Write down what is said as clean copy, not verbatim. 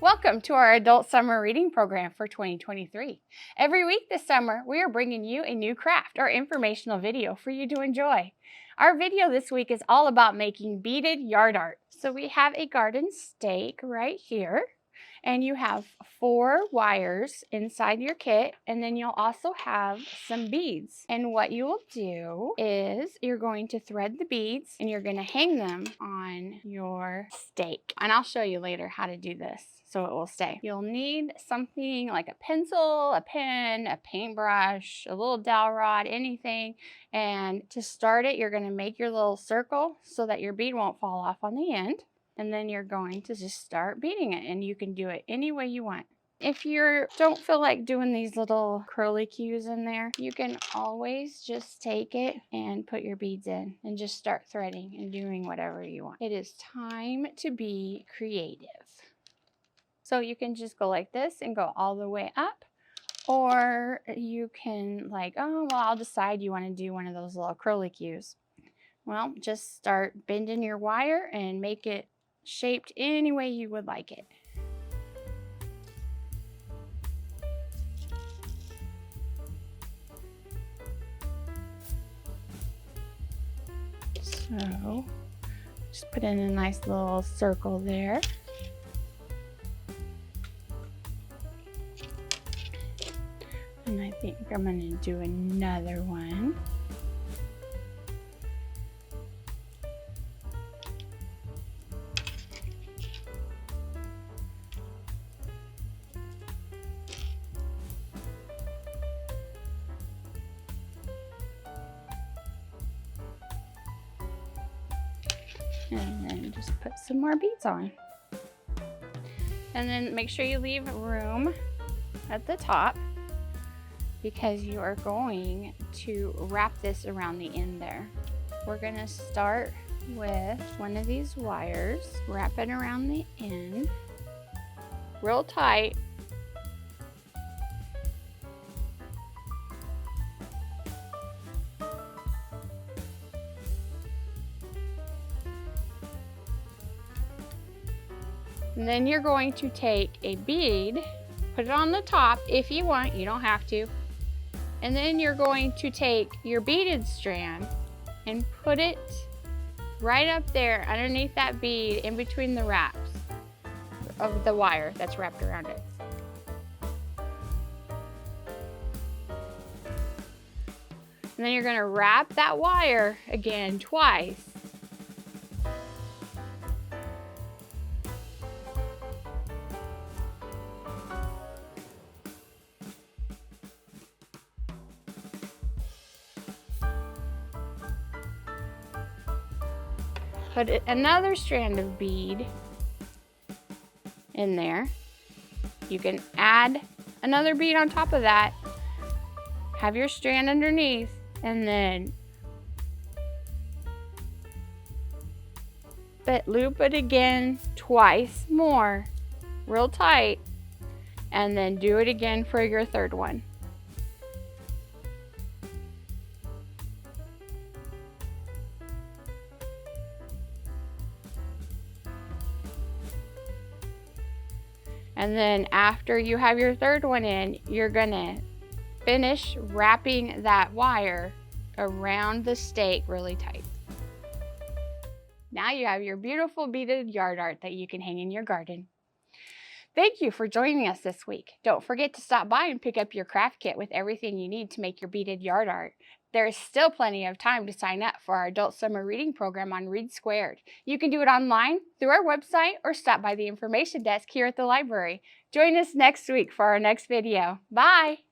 Welcome to our adult summer reading program for 2023. Every week this summer, we are bringing you a new craft or informational video for you to enjoy. Our video this week is all about making beaded yard art. So we have a garden stake right here, and you have 4 wires inside your kit, and then you'll also have some beads. And what you will do is you're going to thread the beads and you're going to hang them on your stake. And I'll show you later how to do this so it will stay. You'll need something like a pencil, a pen, a paintbrush, a little dowel rod, anything. And to start it, you're going to make your little circle so that your bead won't fall off on the end. And then you're going to just start beading it, and you can do it any way you want. If you don't feel like doing these little curly cues in there, you can always just take it and put your beads in and just start threading and doing whatever you want. It is time to be creative. So you can just go like this and go all the way up, or you can I'll decide you want to do one of those little curly cues. Well, just start bending your wire and make it shaped any way you would like it. So just put in a nice little circle there. And I think I'm going to do another one. And then just put some more beads on. And then make sure you leave room at the top, because you are going to wrap this around the end there. We're going to start with one of these wires, wrap it around the end real tight. And then you're going to take a bead, put it on the top if you want, you don't have to. And then you're going to take your beaded strand and put it right up there underneath that bead, in between the wraps of the wire that's wrapped around it. And then you're going to wrap that wire again twice. Put another strand of bead in there. You can add another bead on top of that. Have your strand underneath, and then loop it again twice more, real tight, and then do it again for your third one. And then after you have your third one in, you're gonna finish wrapping that wire around the stake really tight. Now you have your beautiful beaded yard art that you can hang in your garden. Thank you for joining us this week. Don't forget to stop by and pick up your craft kit with everything you need to make your beaded yard art. There is still plenty of time to sign up for our adult summer reading program on Read Squared. You can do it online, through our website, or stop by the information desk here at the library. Join us next week for our next video. Bye!